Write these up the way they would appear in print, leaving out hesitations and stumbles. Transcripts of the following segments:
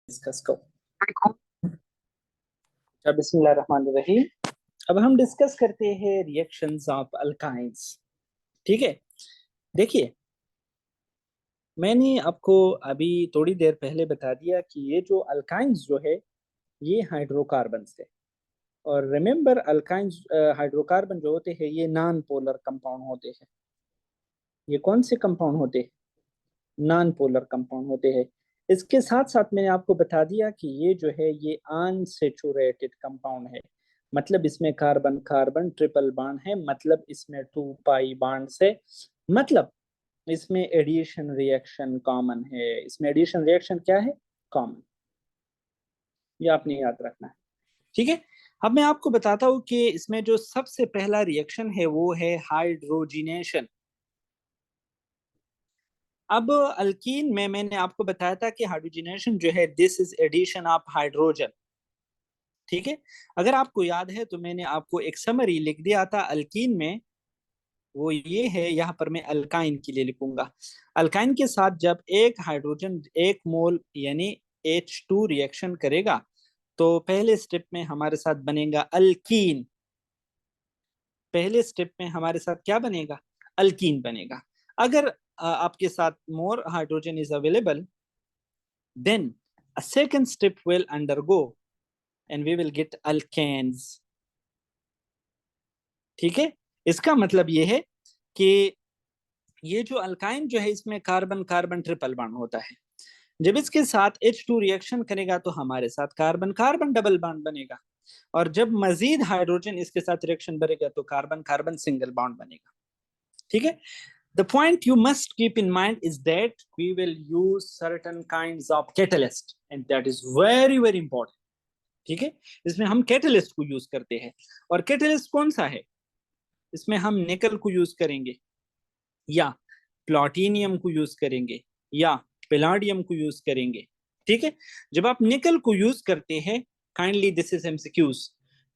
Discuss करो। अच्छा, बिस्मिल्लाहिर्रहमानिर्रहीम। अब हम डिस्कस करते हैं रिएक्शंस ऑफ अल्काइंस। ठीक है, देखिए मैंने आपको अभी थोड़ी देर पहले बता दिया कि ये जो अल्काइंस जो है ये हाइड्रोकार्बन्स है। और रिमेंबर अल्काइंस हाइड्रोकार्बन जो होते हैं ये नॉन पोलर कंपाउंड होते हैं। ये कौन से कंपाउंड होते हैं? नॉन पोलर कंपाउंड होते हैं। इसके साथ साथ मैंने आपको बता दिया कि ये जो है ये अनसैचुरेटेड कंपाउंड है। मतलब इसमें कार्बन कार्बन ट्रिपल बॉन्ड है, मतलब इसमें 2 पाई बॉन्ड है, मतलब इसमें एडिशन रिएक्शन कॉमन है। इसमें एडिशन रिएक्शन क्या है? कॉमन। ये आपने याद रखना है। ठीक है, अब मैं आपको बताता हूँ कि इसमें जो सबसे पहला रिएक्शन है वो है हाइड्रोजिनेशन। अब अल्कीन में मैंने आपको बताया था कि हाइड्रोजनेशन जो है this is addition of hydrogen. ठीक है, अगर आपको याद है तो मैंने आपको एक समरी लिख दिया था अल्कीन में, वो ये है। यहाँ पर मैं अल्काइन के लिए लिखूंगा। अल्काइन के साथ जब एक हाइड्रोजन 1 मोल यानी H2 रिएक्शन करेगा तो पहले स्टेप में हमारे साथ बनेगा अल्कीन। पहले स्टेप में हमारे साथ क्या बनेगा? अल्कीन बनेगा। अगर आपके साथ more hydrogen is available, then a second step will undergo and we will get alkanes. ठीक है, इसका मतलब ये है कि ये जो अल्काइन जो है इसमें कार्बन कार्बन ट्रिपल बॉन्ड होता है। जब इसके साथ H2 रिएक्शन करेगा तो हमारे साथ कार्बन कार्बन डबल बॉन्ड बनेगा। और जब मजीद हाइड्रोजन इसके साथ रिएक्शन करेगा तो कार्बन कार्बन सिंगल बॉन्ड बनेगा। ठीक है, the point you must keep in mind is that we will use certain kinds of catalyst and that is very very important. ठीक है, इसमें हम कैटलिस्ट को यूज करते हैं। और कैटलिस्ट कौन सा है? इसमें हम निकल को यूज करेंगे, या प्लॉटिनियम को यूज करेंगे, या पेलाडियम को यूज करेंगे। ठीक है, जब आप निकल को यूज करते हैं, काइंडली दिस इज एमसीक्यूज,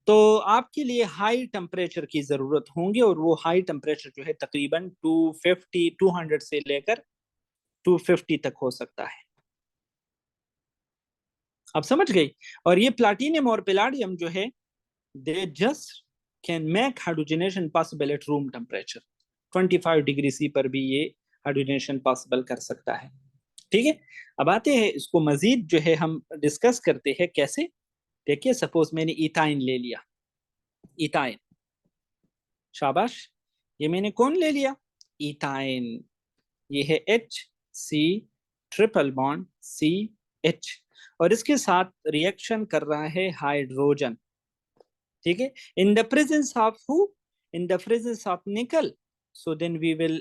तो आपके लिए हाई टेम्परेचर की जरूरत होंगी। और वो हाई टेम्परेचर जो है तकरीबन 200 से लेकर 250 तक हो सकता है। आप समझ गई? और ये प्लाटिनियम और पेलाडियम जो है they just can make hydrogenation possible at room temperature। 25 degree C पर भी ये हाइड्रोजनेशन पॉसिबल कर सकता है। ठीक है, अब आते हैं इसको मजीद जो है हम डिस्कस करते हैं कैसे। देखिए, सपोज मैंने इथाइन ले लिया। इथाइन, शाबाश, ये मैंने कौन ले लिया? इथाइन। ये है H C triple bond CH, और इसके साथ रिएक्शन कर रहा है हाइड्रोजन। ठीक है, in the presence of who? In the presence of nickel, so then we will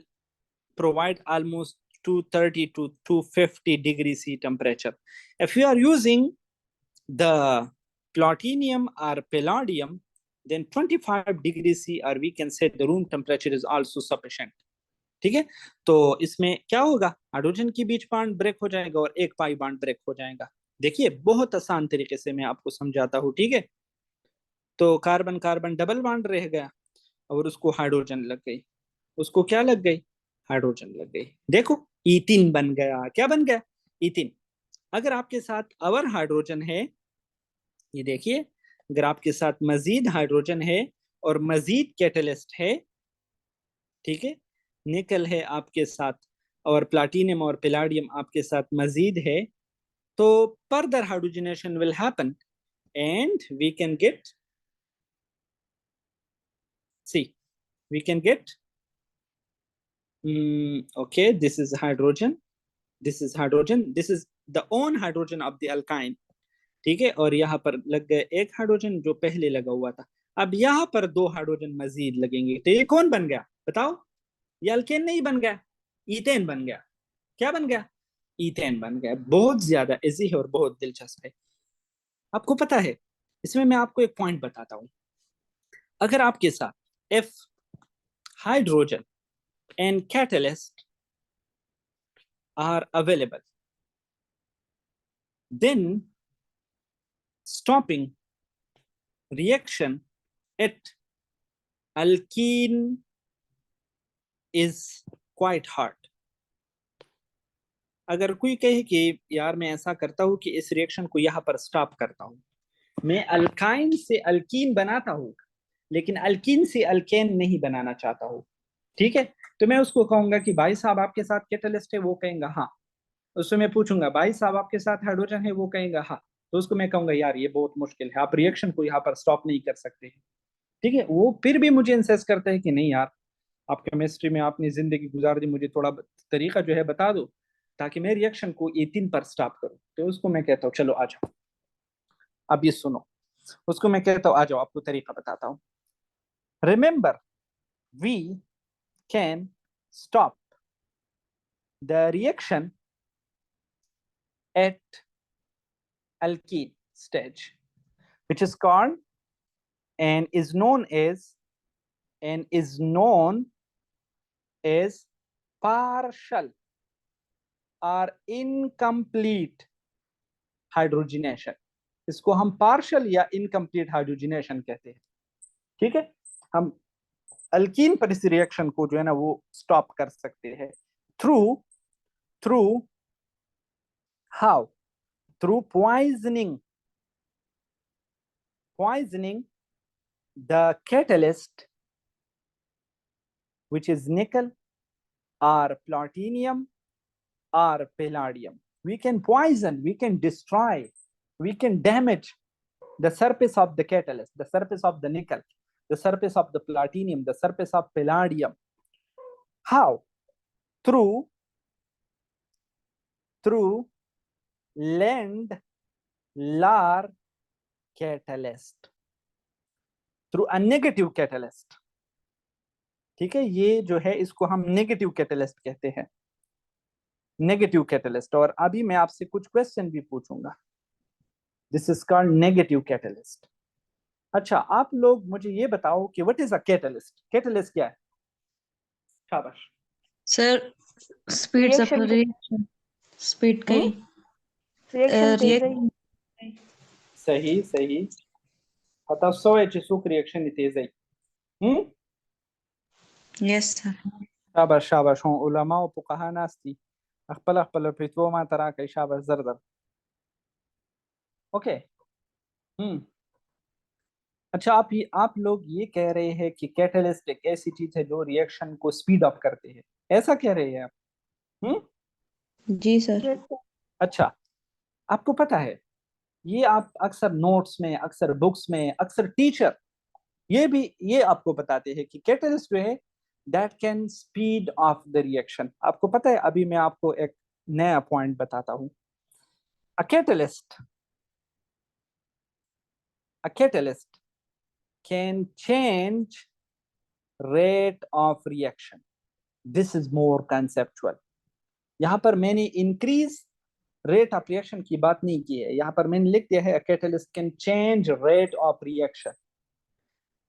provide almost 230 to 250 degree C temperature. If you are using the platinum or palladium, then 25 degree C, or we can say the room temperature is also sufficient. ठीक है, तो इसमें क्या होगा? Hydrogen की बीच bond break हो जाएगा और एक पाई बॉन्ड ब्रेक हो जाएगा। देखिए, बहुत आसान तरीके से मैं आपको समझाता हूँ। ठीक है, तो कार्बन कार्बन डबल बॉन्ड रह गया और उसको हाइड्रोजन लग गई। उसको क्या लग गई? हाइड्रोजन लग गई। देखो, इथिन बन गया। क्या बन गया? इथिन। अगर आपके साथ और हाइड्रोजन है, ये देखिए, अगर आपके साथ मजीद हाइड्रोजन है और मजीद कैटलिस्ट है, ठीक है, निकल है आपके साथ और प्लाटिनियम और पैलाडियम आपके साथ मजीद है, तो further hydrogenation will happen and we can get, C, we can get okay, this is hydrogen, this is hydrogen, this is the own hydrogen of the alkyne। ठीक है, और यहाँ पर लग गए एक हाइड्रोजन जो पहले लगा हुआ था। अब यहाँ पर 2 हाइड्रोजन मजीद लगेंगे, तो ये कौन बन गया बताओ? ये अल्केन नहीं बन गया, इथेन बन गया। क्या बन गया? इथेन बन गया। बहुत ज्यादा इजी है और बहुत दिलचस्प है। आपको पता है, इसमें मैं आपको एक पॉइंट बताता हूँ। अगर आपके साथ F hydrogen and catalyst are available, then stopping reaction at alkene is quite hard। अगर कोई कहे कि यार मैं ऐसा करता हूँ कि इस रिएक्शन को यहाँ पर स्टॉप करता हूँ, मैं अल्काइन से अल्कीन बनाता हूँ लेकिन अल्कीन से अल्केन नहीं बनाना चाहता हूँ, ठीक है, तो मैं उसको कहूंगा कि भाई साहब आपके साथ कैटलिस्ट है, वो कहेगा हाँ। उससे मैं पूछूंगा भाई साहब आपके साथ हाइड्रोजन है, वो कहेगा हाँ। तो उसको मैं कहूंगा यार ये बहुत मुश्किल है, आप रिएक्शन को यहाँ पर स्टॉप नहीं कर सकते हैं, ठीक है। वो फिर भी मुझे इंसिस्ट करता है कि नहीं यार, आप केमिस्ट्री में आपने जिंदगी गुजार दी, मुझे थोड़ा तरीका जो है बता दो ताकि मैं रिएक्शन को E3 पर स्टॉप करूं। तो उसको मैं कहता हूँ चलो आ जाओ, अब ये सुनो। उसको मैं कहता हूँ आ जाओ, आपको तरीका बताता हूँ। Remember, we can stop the reaction at alkene stage, which is called and is known as partial or incomplete hydrogenation। इसको हम पार्शियल या इनकम्प्लीट हाइड्रोजनेशन कहते हैं, ठीक है। हम अल्कीन पर इस रिएक्शन को जो है ना वो स्टॉप कर सकते हैं through through how, through poisoning the catalyst, which is nickel or platinum or palladium. We can poison, we can destroy, we can damage the surface of the catalyst, the surface of the nickel, the surface of the platinum, the surface of palladium. How? Through Land-Lar catalyst, through a negative catalyst, ठीक है। ये जो है इसको हम negative catalyst कहते हैं, negative catalyst. और अभी मैं आपसे कुछ क्वेश्चन भी पूछूंगा। This is called negative catalyst. अच्छा, आप लोग मुझे ये बताओ कि what is a catalyst, catalyst क्या है? शाबाश sir, speed of reaction reaction, speed का रिएक्शन तेज रिएक्शन। सही सही हता सवयची सुख रिएक्शन तेज है। Yes sir. शाबाश शाबाश हो उलमा पुकाहा नास्ती अखपल अखपल फितवो मा तरा के शाबाश जरदर। ओके अच्छा, आप लोग ये कह रहे हैं कि कैटलिस्ट एक ऐसी चीज है जो रिएक्शन को स्पीड अप करते हैं, ऐसा कह रहे हैं आप? जी सर। अच्छा, आपको पता है ये आप अक्सर नोट्स में, अक्सर बुक्स में, अक्सर टीचर ये आपको बताते हैं कि कैटलिस्ट जो है that can speed of the reaction. आपको पता है, अभी मैं आपको एक नया पॉइंट बताता हूं। A catalyst can change rate of reaction. This is more conceptual. यहां पर मैंने इंक्रीज रेट ऑफ रिएक्शन की बात नहीं की है, यहां पर मैंने लिख दिया है catalyst can change rate of reaction.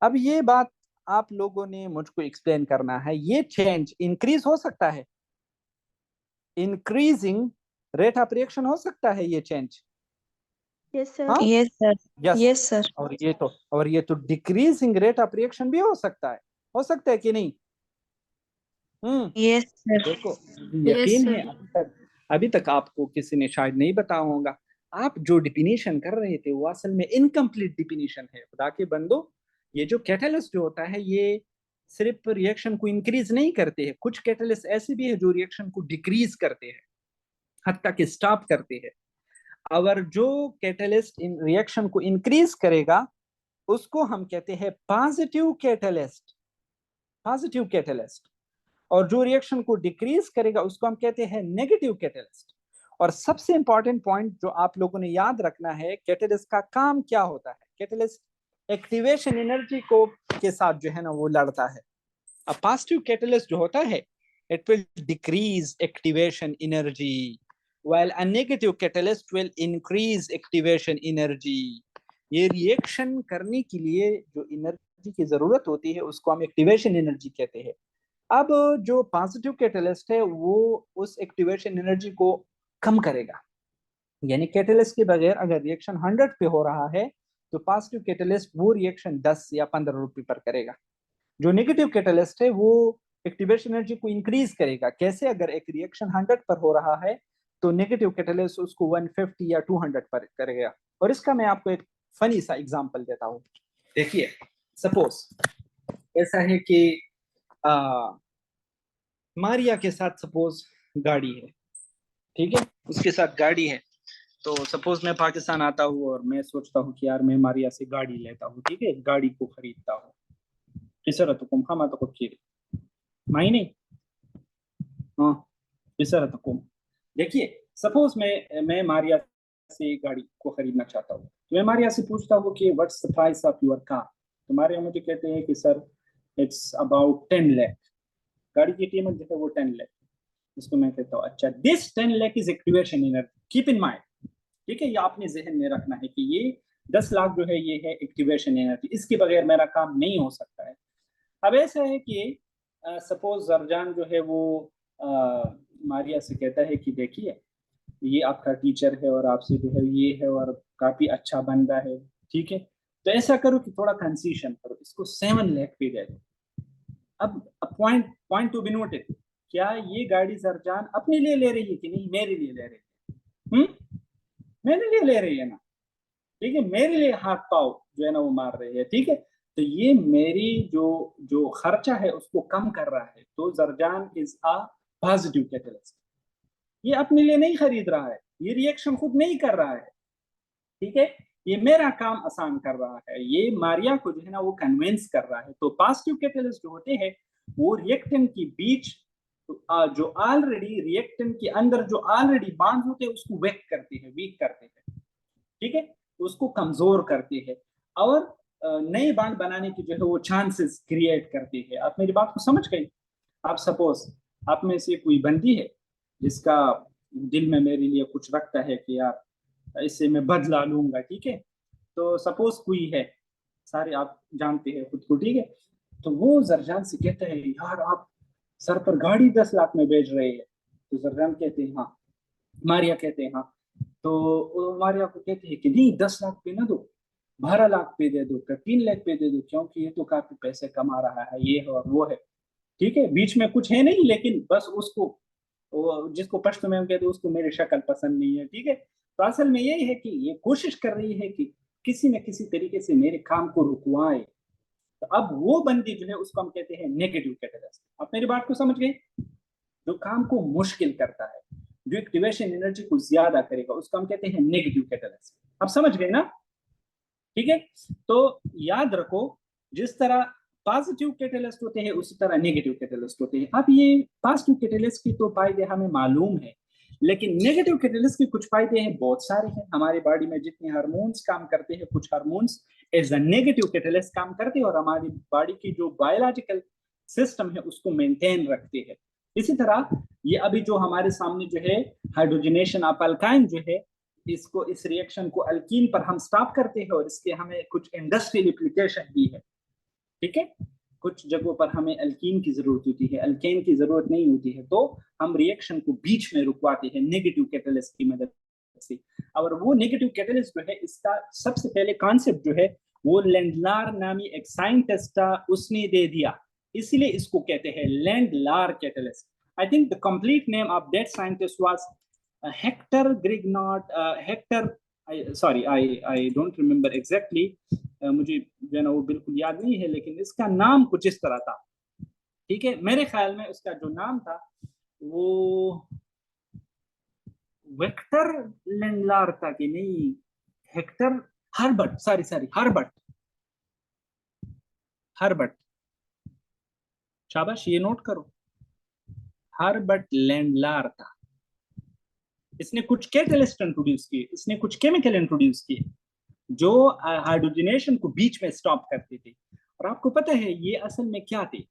अब ये बात आप लोगों ने मुझको एक्सप्लेन करना है, ये चेंज इंक्रीज हो सकता है, इंक्रीजिंग रेट ऑफ रिएक्शन हो सकता है ये चेंज? Yes sir. हाँ yes sir. Yes. Yes sir. और ये तो डिक्रीजिंग रेट ऑफ रिएक्शन भी हो सकता है कि नहीं? Yes sir. देखो, यस यकीन है सर। अभी तक आपको किसी ने शायद नहीं बताया होगा। आप जो डिफिनीशन कर रहे थे वो असल में इनकम्प्लीट डिफिनीशन है। खुदा के बंदो, ये जो कैटलिस्ट जो होता है ये सिर्फ रिएक्शन को इंक्रीज नहीं करते हैं, कुछ कैटलिस्ट ऐसे भी है जो रिएक्शन को डिक्रीज करते हैं, हद तक स्टॉप करते हैं। अगर जो कैटलिस्ट इन रिएक्शन को इंक्रीज करेगा उसको हम कहते हैं पॉजिटिव कैटलिस्ट, पॉजिटिव कैटलिस्ट। और जो रिएक्शन को डिक्रीज करेगा उसको हम कहते हैं नेगेटिव कैटलिस्ट। और सबसे इंपॉर्टेंट पॉइंट जो आप लोगों ने याद रखना है, कैटलिस्ट का काम क्या होता है? कैटलिस्ट एक्टिवेशन एनर्जी को के साथ जो है ना वो लड़ता है। अब पॉजिटिव कैटलिस्ट जो होता है it will decrease activation energy, while a negative catalyst will increase activation energy। ये रिएक्शन करने के लिए जो एनर्जी की जरूरत होती है उसको हम एक्टिवेशन एनर्जी कहते हैं। अब जो पॉजिटिव कैटलिस्ट है वो उस एक्टिवेशन एनर्जी को कम करेगा, यानी कैटलिस्ट के बगैर अगर रिएक्शन 100 पे हो रहा है तो पॉजिटिव कैटलिस्ट वो रिएक्शन 10 या 15 रुपए पर करेगा। जो नेगेटिव कैटलिस्ट है वो एक्टिवेशन एनर्जी को इंक्रीज करेगा। कैसे? अगर एक रिएक्शन 100 पर हो रहा है तो नेगेटिव कैटलिस्ट उसको 150 या 200 पर करेगा। और इसका मैं आपको एक फनी सा एग्जांपल देता हूँ। देखिए सपोज ऐसा है कि मारिया के साथ सपोज गाड़ी है, ठीक है, उसके साथ गाड़ी है। तो सपोज मैं पाकिस्तान आता हूँ और मैं सोचता हूँ कि यार मैं मारिया से गाड़ी लेता हूँ, ठीक है, गाड़ी को खरीदता हूँ। इसरतकुम खमातकुम मायने हाँ इसरतकुम। देखिए सपोज मैं मारिया से गाड़ी को खरीदना चाहता हूँ, तो मैं मारिया से पूछता हूँ कि what's the price of your car. तो मारिया मुझे कहते हैं कि सर इट्स अबाउट 10 लाख, गाड़ी की कीमत जो है वो 10 लाख। इसको मैं कहता हूँ अच्छा this 10 lakh is activation energy, keep in mind, ठीक है, ये आपने जहन में रखना है कि ये 10 लाख जो है ये है एक्टिवेशन एनर्जी, इसके बगैर मेरा काम नहीं हो सकता है। अब ऐसा है कि सपोज जरजान जो है वो मारिया से कहता है कि देखिए ये आपका टीचर है और आपसे जो है ये है और काफी अच्छा बंदा है, ठीक है, तो ऐसा करो कि थोड़ा कंसीशन करो, इसको 7 लाख पे दे दो। अब point point to be noted, क्या ये गाड़ी जरजान अपने लिए ले रही है कि नहीं, मेरे लिए ले रही है? मेरे लिए ले रही है ना, ठीक है, मेरे लिए हाथ पाव जो है ना वो मार रही है, ठीक है। तो ये मेरी जो जो खर्चा है उसको कम कर रहा है, तो जरजान इज अ पॉजिटिव कैटलिस्ट। ये अपने लिए नहीं खरीद रहा है, ये रिएक्शन खुद नहीं कर रहा है, ठीक है, ये मेरा काम आसान कर रहा है, ये मारिया को जो है ना वो कन्विंस कर रहा है। तो पॉजिटिव कैटलिस्ट जो होते हैं वो रिएक्टेंट के बीच जो ऑलरेडी रिएक्टेंट के अंदर जो ऑलरेडी बॉन्ड होते हैं उसको वीक करते हैं, ठीक है, उसको कमजोर करते हैं और नए बॉन्ड बनाने की जो है वो चांसेस क्रिएट करते हैं। आप मेरी बात को समझ गई? आप सपोज आप में से कोई बंदी है जिसका दिल में मेरे लिए कुछ रखता है कि यार इससे मैं बदला लूंगा, ठीक है, तो सपोज कोई है, सारे आप जानते हैं खुद को, ठीक है, तो वो जरजान से कहता है यार आप सर पर गाड़ी 10 लाख में बेच रहे हैं। तो जरजान कहते हैं हाँ, मारिया कहते हैं हाँ, तो मारिया को कहते हैं कि नहीं 10 लाख पे ना दो, 12 लाख पे दे दो, 3 लाख पे दे दो, क्योंकि ये तो काफी पैसे कमा रहा है, ये है और वो है, ठीक है, बीच में कुछ है नहीं, लेकिन बस उसको वो जिसको पश्तो में हम कहते हैं उसको मेरी शक्ल पसंद नहीं है, ठीक है। तो असल में यही है कि ये कोशिश कर रही है कि किसी न किसी तरीके से मेरे काम को रुकवाए। तो अब वो बंदी जो है उसको हम कहते हैं नेगेटिव कैटलिस्ट। आप मेरी बात को समझ गए? जो काम को मुश्किल करता है, जो एक्टिवेशन एनर्जी को ज्यादा करेगा, उसको हम कहते हैं नेगेटिव कैटलिस्ट। आप समझ गए ना? ठीक है, तो याद रखो जिस तरह पॉजिटिव कैटलिस्ट होते हैं उसी तरह नेगेटिव कैटलिस्ट होते हैं। अब ये पॉजिटिव कैटलिस्ट की तो फायदे हमें मालूम है, लेकिन नेगेटिव कैटलिस्ट के कुछ फायदे हैं, बहुत सारे हैं। हमारे बॉडी में जितने हार्मोन्स काम करते हैं, कुछ hormones as a negative catalyst काम करते हैं और हमारी बॉडी की जो बायोलॉजिकल सिस्टम है उसको मेंटेन रखते हैं। इसी तरह ये अभी जो हमारे सामने जो है हाइड्रोजनेशन ऑफ अल्काइन जो है, इसको इस रिएक्शन को अल्कीन पर हम स्टॉप करते हैं और इसके हमें कुछ इंडस्ट्रियल एप्लीकेशन भी है, ठीक है, कुछ जगहों पर हमें अल्कीन की जरूरत होती है, अल्केन की जरूरत नहीं होती है, तो हम रिएक्शन को बीच में रुकवाते हैं नेगेटिव कैटलिस्ट की मदद से। और वो नेगेटिव कैटलिस्ट जो है इसका सबसे पहले कॉन्सेप्ट जो है वो लेंडलार नामी एक साइंटिस्ट था, उसने दे दिया, इसलिए इसको कहते हैं Lindlar catalyst. I think the complete name of that scientist was Hector Grignard, Hector, sorry, I don't remember exactly, मुझे जो है ना वो बिल्कुल याद नहीं है, लेकिन इसका नाम कुछ इस तरह था, ठीक है, मेरे ख्याल में उसका जो नाम था वो वेक्टर लेंडलार था कि नहीं, हेक्टर हर्बर्ट, सॉरी हर्बर्ट, शाबाश, ये नोट करो, हर्बर्ट लेंडलार था। इसने कुछ कैटलिस्ट इंट्रोड्यूस किए, इसने कुछ केमिकल इंट्रोड्यूस किए जो हाइड्रोजनेशन को बीच में स्टॉप करते थे। और आपको पता है ये असल में क्या थे,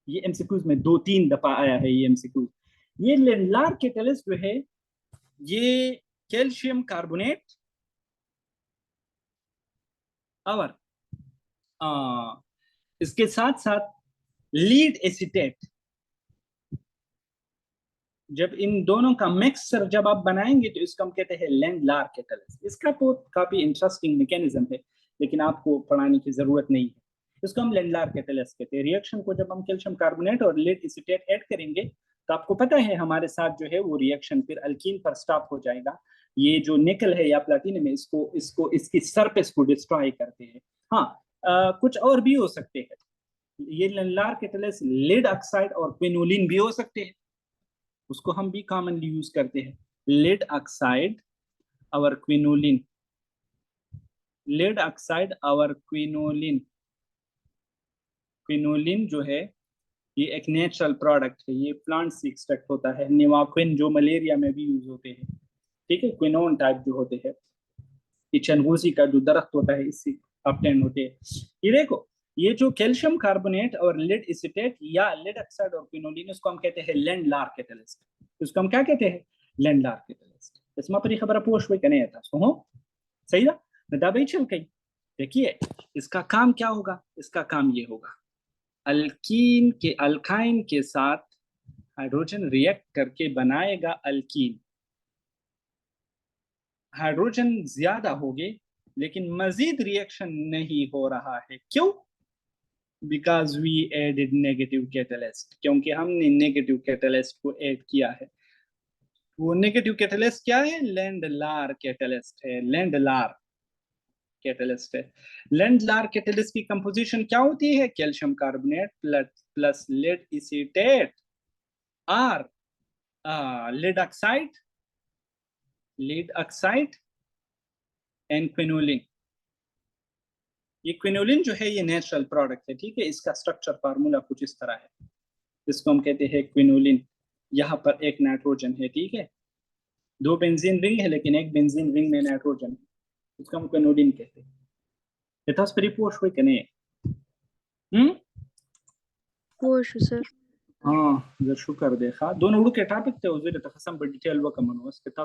ये एमसीक्यूज में 2-3 दफा आया है ये एमसीक्यूज। ये लेंडलार कैटलिस्ट जो है ये कैल्शियम कार्बोनेट और इसके साथ साथ लीड एसीटेट, जब इन दोनों का मिक्सचर जब आप बनाएंगे तो इसको हम कहते हैं लेंडलार कैटलिस्ट। इसका बहुत काफी इंटरेस्टिंग मैकेनिज्म है, लेकिन आपको पढ़ाने की जरूरत नहीं है। इसको हम लेंडलार कैटलिस्ट कहते हैं। रिएक्शन को जब हम कैल्शियम कार्बोनेट और लीड एसीटेट ऐड करेंगे तो आपको पता है हमारे साथ जो है वो रिएक्शन फिर अल्कीन पर स्टॉप हो जाएगा। ये जो निकल है या प्लेटिनम है इसको इसको इसकी सरफेस को डिस्ट्रॉय करते हैं। हाँ, कुछ और भी हो सकते हैं, ये लैंडलार कैटलिस्ट लेड ऑक्साइड और क्विनोलिन भी हो सकते हैं, उसको हम भी कॉमनली यूज करते हैं। लेड ऑक्साइड और क्विनोलिन, लेड ऑक्साइड और क्विनोलिन। क्विनोलिन जो है ये एक नेचुरल प्रोडक्ट है, ये प्लांट से एक्सट्रैक्ट होता है। निवाक्विन जो मलेरिया में भी यूज होते हैं, ठीक है, क्विनोन टाइप जो होते हैं, चनगूसी का जो दरख्त होता है इससे ऑब्टेन होते हैं। ये देखो, ये जो कैल्शियम कार्बोनेट और लेड एसीटेट या लेड ऑक्साइड और क्विनोलिन, उसको हम कहते हैं लैंडलार कैटलिस्ट। उसको हम क्या कहते हैं? लैंडलार कैटलिस्ट। इसमें अपनी खबर पोश हुई कने था सो सही ना नदाबई चल गई। देखिए इसका काम क्या होगा, इसका काम ये होगा, अल्कीन के अल्काइन के साथ हाइड्रोजन रिएक्ट करके बनाएगा अल्कीन। हाइड्रोजन ज्यादा होंगे लेकिन मजीद रिएक्शन नहीं हो रहा है, क्यों? Because we added negative catalyst, क्योंकि हमने नेगेटिव कैटलिस्ट को ऐड किया है। वो नेगेटिव कैटलिस्ट क्या है? लैंडलार कैटलिस्ट है, लैंडलार कैटलिस्ट है। लैंडलार कैटलिस्ट की कंपोजिशन क्या होती है? Calcium carbonate plus lead acetate और लेड ऑक्साइड एंड क्विनोलिन। ये क्विनोलिन जो है ये नेचुरल प्रोडक्ट है, ठीक है। इसका स्ट्रक्चर फार्मूला कुछ इस तरह है, इसको हम कहते हैं क्विनोलिन। यहाँ पर एक नाइट्रोजन है, ठीक है, 2 बेंजीन रिंग है लेकिन एक बेंजीन रिंग में नाइट्रोजन है, उसको हम क्विनोलिन कहते हैं। यथास परिपोष हुई कने सर हाँ जर शुक्र देखा दोनों उड़ के टॉपिक थे उस तखसम पर डिटेल वकमन